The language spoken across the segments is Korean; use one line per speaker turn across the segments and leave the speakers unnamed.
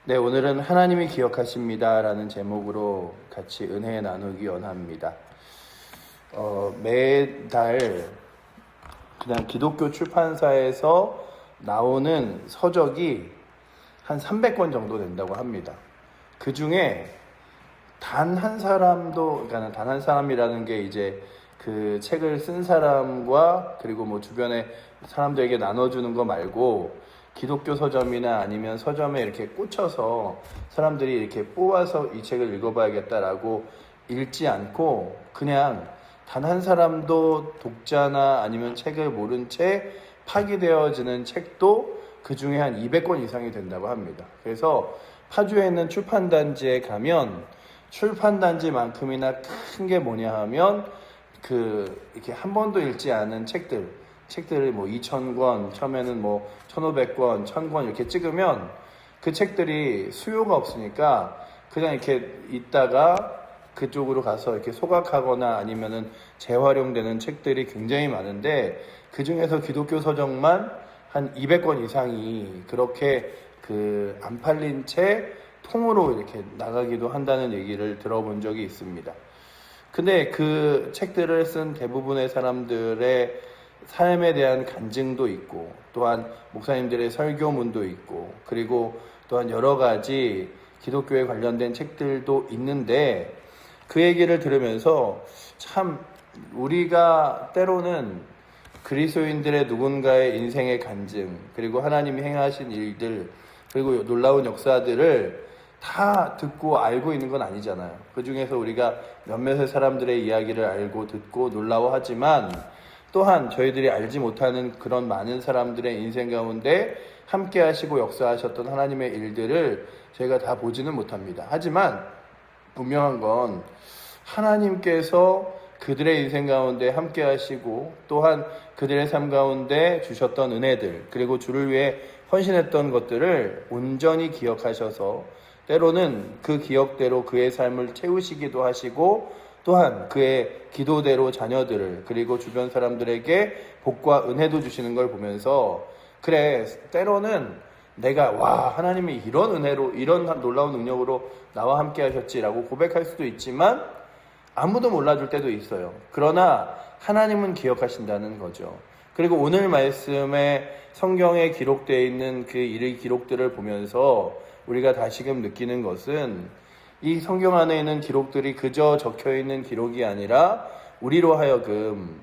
네, 오늘은 하나님이 기억하십니다 라는 제목으로 같이 은혜 나누기 원합니다. 매달 그냥 기독교 출판사에서 나오는 서적이 한 300권 정도 된다고 합니다. 그 중에 단 한 사람도, 그러니까 단 한 사람이라는 게 이제 그 책을 쓴 사람과 그리고 뭐 주변에 사람들에게 나눠주는 거 말고 기독교 서점이나 아니면 서점에 이렇게 꽂혀서 사람들이 이렇게 뽑아서 이 책을 읽어봐야겠다라고 읽지 않고 그냥 단 한 사람도 독자나 아니면 책을 모른 채 파기되어지는 책도 그 중에 한 200권 이상이 된다고 합니다. 그래서 파주에 있는 출판단지에 가면 출판단지만큼이나 큰 게 뭐냐 하면 이렇게 한 번도 읽지 않은 책들을 뭐 2,000권, 처음에는 뭐 1,500권, 1,000권 이렇게 찍으면 그 책들이 수요가 없으니까 그냥 이렇게 있다가 그쪽으로 가서 이렇게 소각하거나 아니면은 재활용되는 책들이 굉장히 많은데 그 중에서 기독교 서적만 한 200권 이상이 그렇게 안 팔린 채 통으로 이렇게 나가기도 한다는 얘기를 들어본 적이 있습니다. 근데 그 책들을 쓴 대부분의 사람들의 삶에 대한 간증도 있고 또한 목사님들의 설교문도 있고 그리고 또한 여러 가지 기독교에 관련된 책들도 있는데 그 얘기를 들으면서 참 우리가 때로는 그리스도인들의 누군가의 인생의 간증 그리고 하나님이 행하신 일들 그리고 놀라운 역사들을 다 듣고 알고 있는 건 아니잖아요. 그 중에서 우리가 몇몇의 사람들의 이야기를 알고 듣고 놀라워하지만 또한 저희들이 알지 못하는 그런 많은 사람들의 인생 가운데 함께 하시고 역사하셨던 하나님의 일들을 저희가 다 보지는 못합니다. 하지만 분명한 건 하나님께서 그들의 인생 가운데 함께 하시고 또한 그들의 삶 가운데 주셨던 은혜들 그리고 주를 위해 헌신했던 것들을 온전히 기억하셔서 때로는 그 기억대로 그의 삶을 채우시기도 하시고 또한 그의 기도대로 자녀들을 그리고 주변 사람들에게 복과 은혜도 주시는 걸 보면서 그래 때로는 내가 하나님이 이런 은혜로 이런 놀라운 능력으로 나와 함께 하셨지라고 고백할 수도 있지만 아무도 몰라줄 때도 있어요. 그러나 하나님은 기억하신다는 거죠. 그리고 오늘 말씀에 성경에 기록되어 있는 그 일의 기록들을 보면서 우리가 다시금 느끼는 것은 이 성경 안에 있는 기록들이 그저 적혀있는 기록이 아니라 우리로 하여금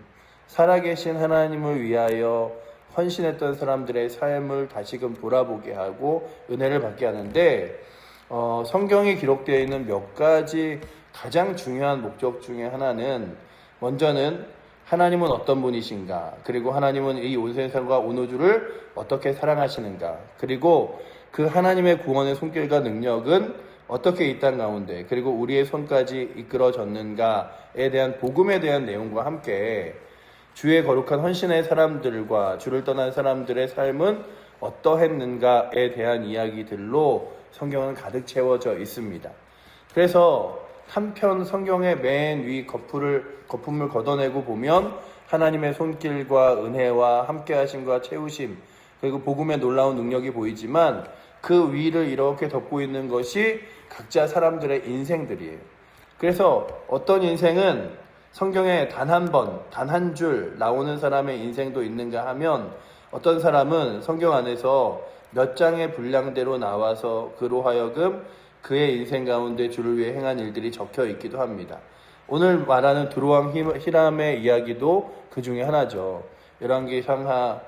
살아계신 하나님을 위하여 헌신했던 사람들의 삶을 다시금 돌아보게 하고 은혜를 받게 하는데 성경에 기록되어 있는 몇 가지 가장 중요한 목적 중에 하나는 먼저는 하나님은 어떤 분이신가 그리고 하나님은 이 온 세상과 온 우주를 어떻게 사랑하시는가 그리고 그 하나님의 구원의 손길과 능력은 어떻게 이 땅 가운데 그리고 우리의 손까지 이끌어졌는가에 대한 복음에 대한 내용과 함께 주의 거룩한 헌신의 사람들과 주를 떠난 사람들의 삶은 어떠했는가에 대한 이야기들로 성경은 가득 채워져 있습니다. 그래서 한편 성경의 맨 위 거품을 걷어내고 보면 하나님의 손길과 은혜와 함께하심과 채우심 그리고 복음의 놀라운 능력이 보이지만 그 위를 이렇게 덮고 있는 것이 각자 사람들의 인생들이에요. 그래서 어떤 인생은 성경에 단 한 번, 단 한 줄 나오는 사람의 인생도 있는가 하면 어떤 사람은 성경 안에서 몇 장의 분량대로 나와서 그로 하여금 그의 인생 가운데 주를 위해 행한 일들이 적혀 있기도 합니다. 오늘 말하는 두로왕 히람의 이야기도 그 중에 하나죠. 열왕기 상하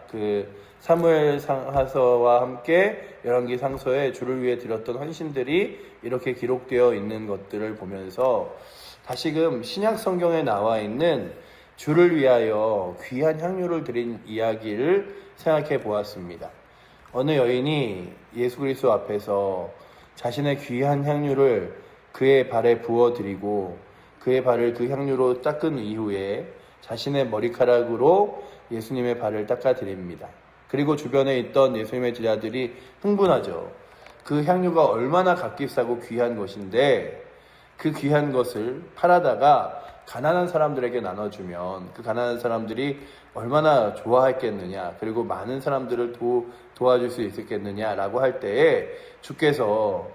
사무엘 상하서와 함께 열왕기 상서에 주를 위해 드렸던 헌신들이 이렇게 기록되어 있는 것들을 보면서 다시금 신약 성경에 나와 있는 주를 위하여 귀한 향유를 드린 이야기를 생각해 보았습니다. 어느 여인이 예수 그리스도 앞에서 자신의 귀한 향유를 그의 발에 부어드리고 그의 발을 그 향유로 닦은 이후에 자신의 머리카락으로 예수님의 발을 닦아드립니다. 그리고 주변에 있던 예수님의 제자들이 흥분하죠. 그 향유가 얼마나 값비싸고 귀한 것인데 그 귀한 것을 팔아다가 가난한 사람들에게 나눠주면 그 가난한 사람들이 얼마나 좋아했겠느냐, 그리고 많은 사람들을 도와줄 수 있었겠느냐라고 할 때에 주께서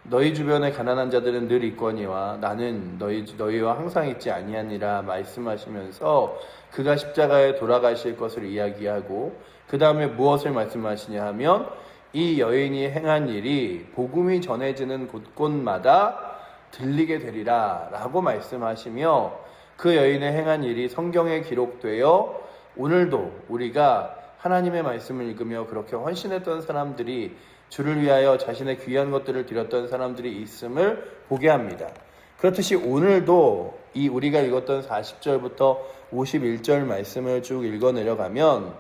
너희 주변에 가난한 자들은 늘 있거니와 나는 너희와 항상 있지 아니하니라 말씀하시면서 그가 십자가에 돌아가실 것을 이야기하고, 그 다음에 무엇을 말씀하시냐 하면 이 여인이 행한 일이 복음이 전해지는 곳곳마다 들리게 되리라 라고 말씀하시며, 그 여인의 행한 일이 성경에 기록되어 오늘도 우리가 하나님의 말씀을 읽으며 그렇게 헌신했던 사람들이, 주를 위하여 자신의 귀한 것들을 드렸던 사람들이 있음을 보게 합니다. 그렇듯이 오늘도 이 우리가 읽었던 40절부터 51절 말씀을 쭉 읽어 내려가면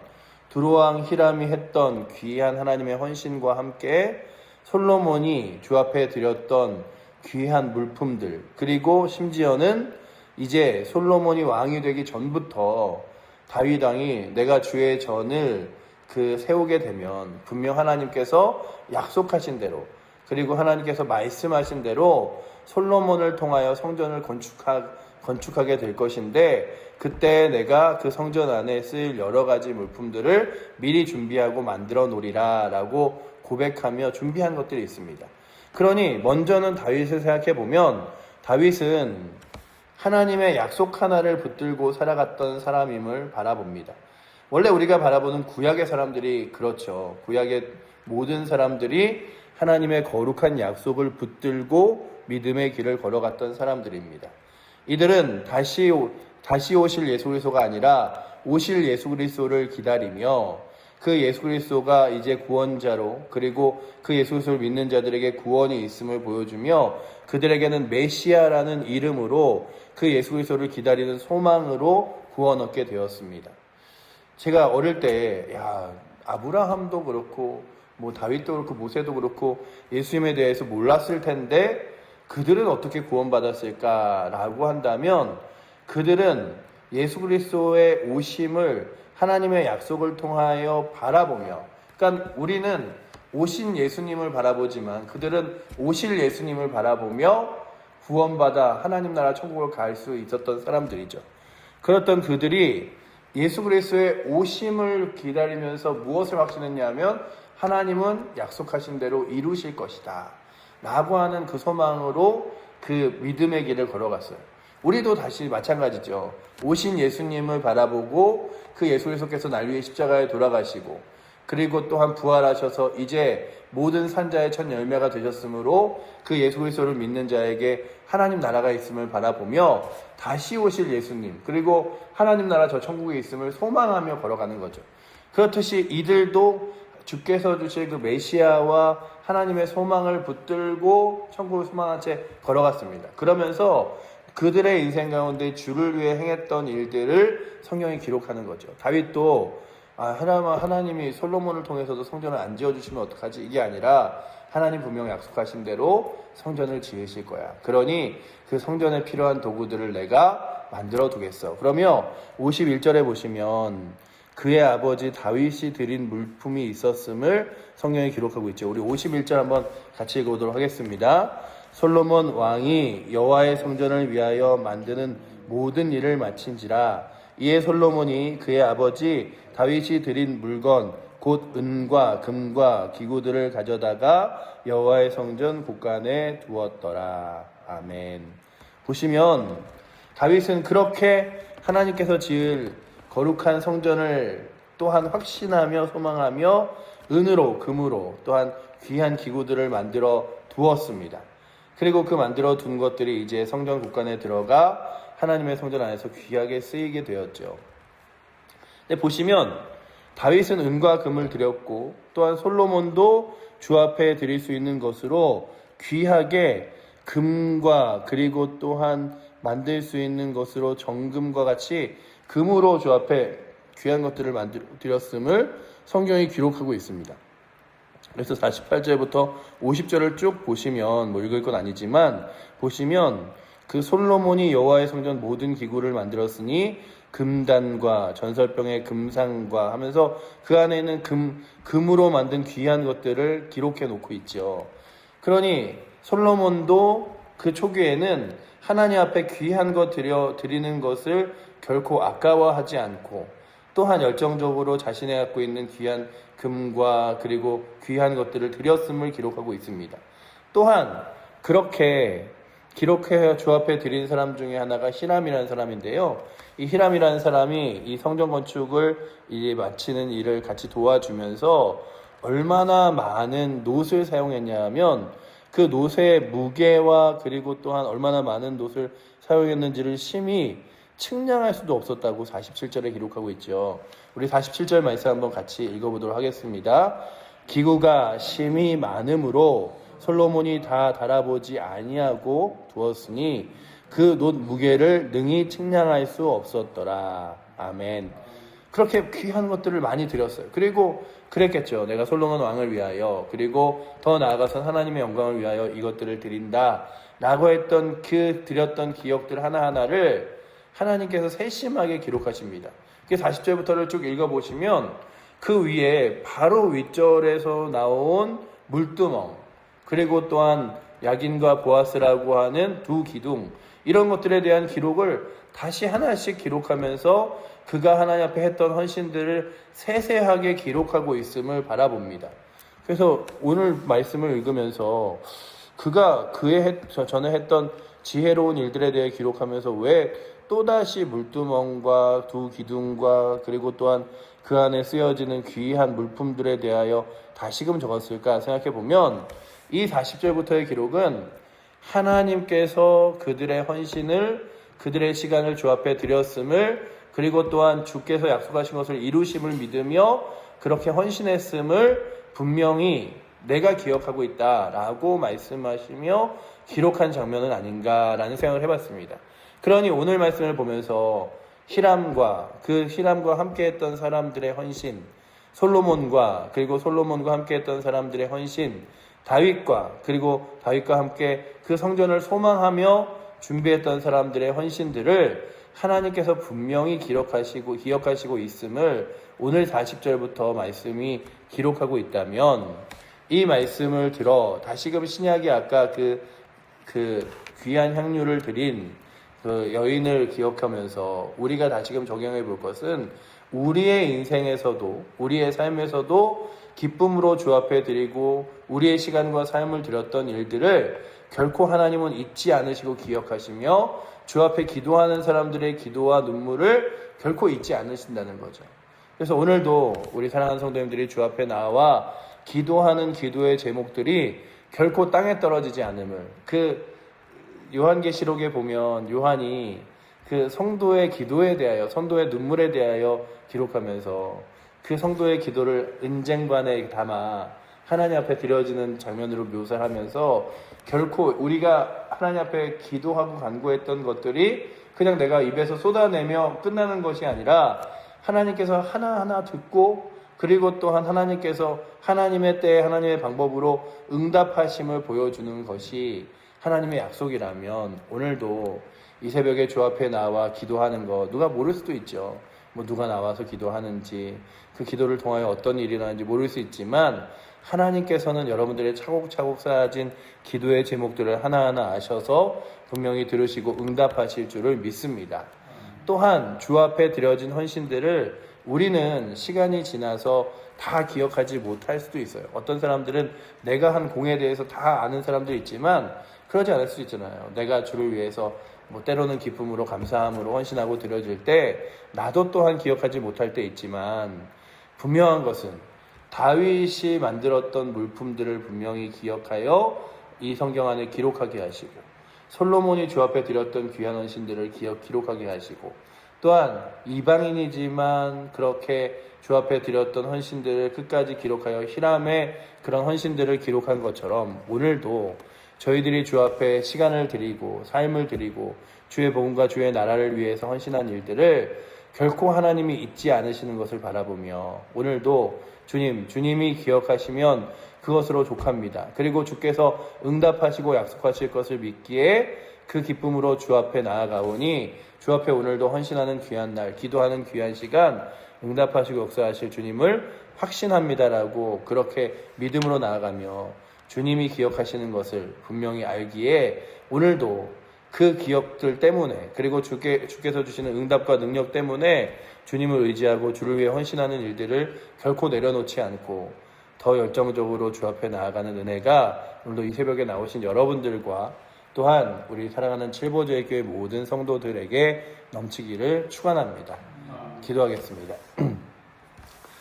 두로왕 히람이 했던 귀한 하나님의 헌신과 함께 솔로몬이 주 앞에 드렸던 귀한 물품들, 그리고 심지어는 이제 솔로몬이 왕이 되기 전부터 다윗 왕이 내가 주의 전을 세우게 되면 분명 하나님께서 약속하신 대로, 그리고 하나님께서 말씀하신 대로 솔로몬을 통하여 성전을 건축하게 될 것인데, 그때 내가 그 성전 안에 쓰일 여러 가지 물품들을 미리 준비하고 만들어 놓으리라 라고 고백하며 준비한 것들이 있습니다. 그러니 먼저는 다윗을 생각해 보면, 다윗은 하나님의 약속 하나를 붙들고 살아갔던 사람임을 바라봅니다. 원래 우리가 바라보는 구약의 사람들이 그렇죠. 구약의 모든 사람들이 하나님의 거룩한 약속을 붙들고 믿음의 길을 걸어갔던 사람들입니다. 이들은 다시 오실 예수 그리스도가 아니라 오실 예수 그리스도를 기다리며 그 예수 그리스도가 이제 구원자로, 그리고 그 예수 그리스도를 믿는 자들에게 구원이 있음을 보여주며 그들에게는 메시아라는 이름으로 그 예수 그리스도를 기다리는 소망으로 구원 얻게 되었습니다. 제가 어릴 때 아브라함도 그렇고 다윗도 그렇고 모세도 그렇고 예수님에 대해서 몰랐을 텐데 그들은 어떻게 구원받았을까라고 한다면, 그들은 예수 그리스도의 오심을 하나님의 약속을 통하여 바라보며, 그러니까 우리는 오신 예수님을 바라보지만 그들은 오실 예수님을 바라보며 구원받아 하나님 나라 천국을 갈 수 있었던 사람들이죠. 그렇던 그들이 예수 그리스도의 오심을 기다리면서 무엇을 확신했냐면 하나님은 약속하신 대로 이루실 것이다 라고 하는 그 소망으로 그 믿음의 길을 걸어갔어요. 우리도 다시 마찬가지죠. 오신 예수님을 바라보고 그 예수 그리스도께서 날 위해 십자가에 돌아가시고, 그리고 또한 부활하셔서 이제 모든 산자의 첫 열매가 되셨으므로 그 예수 그리스도를 믿는 자에게 하나님 나라가 있음을 바라보며 다시 오실 예수님, 그리고 하나님 나라 저 천국에 있음을 소망하며 걸어가는 거죠. 그렇듯이 이들도 주께서 주실 그 메시아와 하나님의 소망을 붙들고 천국을 소망한 채 걸어갔습니다. 그러면서 그들의 인생 가운데 주를 위해 행했던 일들을 성경이 기록하는 거죠. 다윗도 하나님이 솔로몬을 통해서도 성전을 안 지어주시면 어떡하지? 이게 아니라 하나님 분명 약속하신 대로 성전을 지으실 거야. 그러니 그 성전에 필요한 도구들을 내가 만들어 두겠어. 그러며 51절에 보시면 그의 아버지 다윗이 드린 물품이 있었음을 성경이 기록하고 있죠. 우리 51절 한번 같이 읽어보도록 하겠습니다. 솔로몬 왕이 여호와의 성전을 위하여 만드는 모든 일을 마친지라. 이에 솔로몬이 그의 아버지 다윗이 드린 물건 곧 은과 금과 기구들을 가져다가 여호와의 성전 곳간에 두었더라. 아멘. 보시면 다윗은 그렇게 하나님께서 지을 거룩한 성전을 또한 확신하며 소망하며 은으로 금으로 또한 귀한 기구들을 만들어 두었습니다. 그리고 그 만들어 둔 것들이 이제 성전 곳간에 들어가 하나님의 성전 안에서 귀하게 쓰이게 되었죠. 근데 보시면 다윗은 은과 금을 드렸고 또한 솔로몬도 주 앞에 드릴 수 있는 것으로 귀하게 금과 그리고 또한 만들 수 있는 것으로 정금과 같이 금으로 주 앞에 귀한 것들을 드렸음을 성경이 기록하고 있습니다. 그래서 48절부터 50절을 쭉 보시면 읽을 건 아니지만 보시면 그 솔로몬이 여호와의 성전 모든 기구를 만들었으니 금단과 전설병의 금상과 하면서 그 안에는 금으로 만든 귀한 것들을 기록해 놓고 있죠. 그러니 솔로몬도 그 초기에는 하나님 앞에 귀한 것 드리는 것을 결코 아까워하지 않고 또한 열정적으로 자신이 갖고 있는 귀한 금과 그리고 귀한 것들을 드렸음을 기록하고 있습니다. 또한 그렇게 기록해 주 앞에 드린 사람 중에 하나가 히람이라는 사람인데요. 이 히람이라는 사람이 이 성전 건축을 마치는 일을 같이 도와주면서 얼마나 많은 놋을 사용했냐 하면 그 놋의 무게와 그리고 또한 얼마나 많은 놋을 사용했는지를 심히 측량할 수도 없었다고 47절에 기록하고 있죠. 우리 47절 말씀 한번 같이 읽어보도록 하겠습니다. 기구가 심히 많음으로 솔로몬이 다 달아보지 아니하고 두었으니 그 놋 무게를 능히 측량할 수 없었더라. 아멘. 그렇게 귀한 것들을 많이 드렸어요. 그리고 그랬겠죠. 내가 솔로몬 왕을 위하여 그리고 더 나아가서 하나님의 영광을 위하여 이것들을 드린다 라고 했던 그 드렸던 기억들 하나하나를 하나님께서 세심하게 기록하십니다. 40절부터를 쭉 읽어보시면 그 위에 바로 윗절에서 나온 물두멍 그리고 또한 야긴과 보아스라고 하는 두 기둥 이런 것들에 대한 기록을 다시 하나씩 기록하면서 그가 하나님 앞에 했던 헌신들을 세세하게 기록하고 있음을 바라봅니다. 그래서 오늘 말씀을 읽으면서 그가 전에 했던 지혜로운 일들에 대해 기록하면서 왜 또다시 물두멍과 두 기둥과 그리고 또한 그 안에 쓰여지는 귀한 물품들에 대하여 다시금 적었을까 생각해 보면 이 40절부터의 기록은 하나님께서 그들의 헌신을 그들의 시간을 주 앞에 드렸음을 그리고 또한 주께서 약속하신 것을 이루심을 믿으며 그렇게 헌신했음을 분명히 내가 기억하고 있다라고 말씀하시며 기록한 장면은 아닌가라는 생각을 해봤습니다. 그러니 오늘 말씀을 보면서 히람과 함께 했던 사람들의 헌신, 솔로몬과 그리고 솔로몬과 함께 했던 사람들의 헌신, 다윗과 그리고 다윗과 함께 그 성전을 소망하며 준비했던 사람들의 헌신들을 하나님께서 분명히 기억하시고 있음을 오늘 40절부터 말씀이 기록하고 있다면 이 말씀을 들어 다시금 신약이 아까 그 귀한 향유를 드린 그 여인을 기억하면서 우리가 다시금 적용해 볼 것은 우리의 인생에서도 우리의 삶에서도 기쁨으로 주 앞에 드리고 우리의 시간과 삶을 드렸던 일들을 결코 하나님은 잊지 않으시고 기억하시며 주 앞에 기도하는 사람들의 기도와 눈물을 결코 잊지 않으신다는 거죠. 그래서 오늘도 우리 사랑하는 성도님들이 주 앞에 나와 기도하는 기도의 제목들이 결코 땅에 떨어지지 않음을 요한계시록에 보면 요한이 그 성도의 기도에 대하여 성도의 눈물에 대하여 기록하면서 그 성도의 기도를 은쟁반에 담아 하나님 앞에 드려지는 장면으로 묘사하면서 결코 우리가 하나님 앞에 기도하고 간구했던 것들이 그냥 내가 입에서 쏟아내며 끝나는 것이 아니라 하나님께서 하나하나 듣고 그리고 또한 하나님께서 하나님의 때에 하나님의 방법으로 응답하심을 보여주는 것이 하나님의 약속이라면 오늘도 이 새벽에 주 앞에 나와 기도하는 거 누가 모를 수도 있죠. 누가 나와서 기도하는지 그 기도를 통하여 어떤 일이 일어나는지 모를 수 있지만 하나님께서는 여러분들의 차곡차곡 쌓아진 기도의 제목들을 하나하나 아셔서 분명히 들으시고 응답하실 줄을 믿습니다. 또한 주 앞에 드려진 헌신들을 우리는 시간이 지나서 다 기억하지 못할 수도 있어요. 어떤 사람들은 내가 한 공에 대해서 다 아는 사람도 있지만 그러지 않을 수 있잖아요. 내가 주를 위해서 때로는 기쁨으로 감사함으로 헌신하고 드려질 때 나도 또한 기억하지 못할 때 있지만 분명한 것은 다윗이 만들었던 물품들을 분명히 기억하여 이 성경 안에 기록하게 하시고 솔로몬이 주 앞에 드렸던 귀한 헌신들을 기록하게 하시고 또한 이방인이지만 그렇게 주 앞에 드렸던 헌신들을 끝까지 기록하여 히람의 그런 헌신들을 기록한 것처럼 오늘도 저희들이 주 앞에 시간을 드리고 삶을 드리고 주의 복음과 주의 나라를 위해서 헌신한 일들을 결코 하나님이 잊지 않으시는 것을 바라보며 오늘도 주님이 기억하시면 그것으로 족합니다. 그리고 주께서 응답하시고 약속하실 것을 믿기에 그 기쁨으로 주 앞에 나아가오니 주 앞에 오늘도 헌신하는 귀한 날, 기도하는 귀한 시간 응답하시고 역사하실 주님을 확신합니다라고 그렇게 믿음으로 나아가며 주님이 기억하시는 것을 분명히 알기에 오늘도 그 기억들 때문에 그리고 주께서 주시는 응답과 능력 때문에 주님을 의지하고 주를 위해 헌신하는 일들을 결코 내려놓지 않고 더 열정적으로 주 앞에 나아가는 은혜가 오늘도 이 새벽에 나오신 여러분들과 또한 우리 사랑하는 칠보조의 모든 성도들에게 넘치기를 축원합니다. 기도하겠습니다.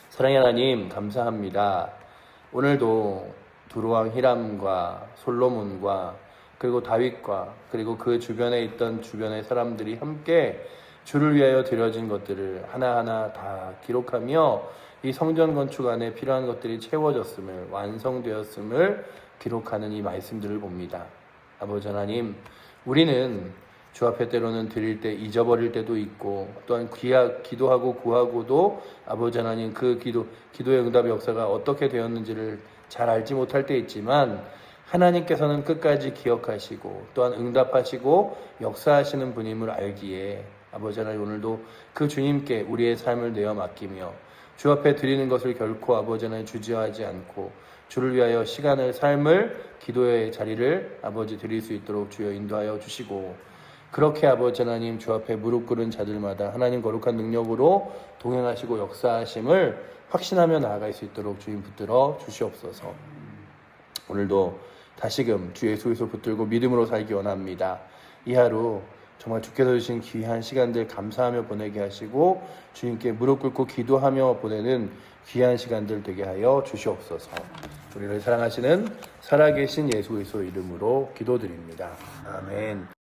사랑의 하나님 감사합니다. 오늘도 두루왕 히람과 솔로몬과 그리고 다윗과 그리고 그 주변에 있던 주변의 사람들이 함께 주를 위하여 드려진 것들을 하나하나 다 기록하며 이 성전 건축 안에 필요한 것들이 채워졌음을 완성되었음을 기록하는 이 말씀들을 봅니다. 아버지 하나님, 우리는 주 앞에 때로는 드릴 때 잊어버릴 때도 있고 또한 기도하고 구하고도 아버지 하나님 그 기도의 응답의 역사가 어떻게 되었는지를 잘 알지 못할 때 있지만 하나님께서는 끝까지 기억하시고 또한 응답하시고 역사하시는 분임을 알기에 아버지 하나님 오늘도 그 주님께 우리의 삶을 내어 맡기며 주 앞에 드리는 것을 결코 아버지 하나님 주저하지 않고 주를 위하여 시간을 삶을 기도의 자리를 아버지 드릴 수 있도록 주여 인도하여 주시고 그렇게 아버지 하나님 주 앞에 무릎 꿇은 자들마다 하나님 거룩한 능력으로 동행하시고 역사하심을 확신하며 나아갈 수 있도록 주님 붙들어 주시옵소서. 오늘도 다시금 주 예수에서 붙들고 믿음으로 살기 원합니다. 이 하루 정말 주께서 주신 귀한 시간들 감사하며 보내게 하시고 주님께 무릎 꿇고 기도하며 보내는 귀한 시간들 되게 하여 주시옵소서. 우리를 사랑하시는 살아계신 예수 그리스도 이름으로 기도드립니다. 아멘.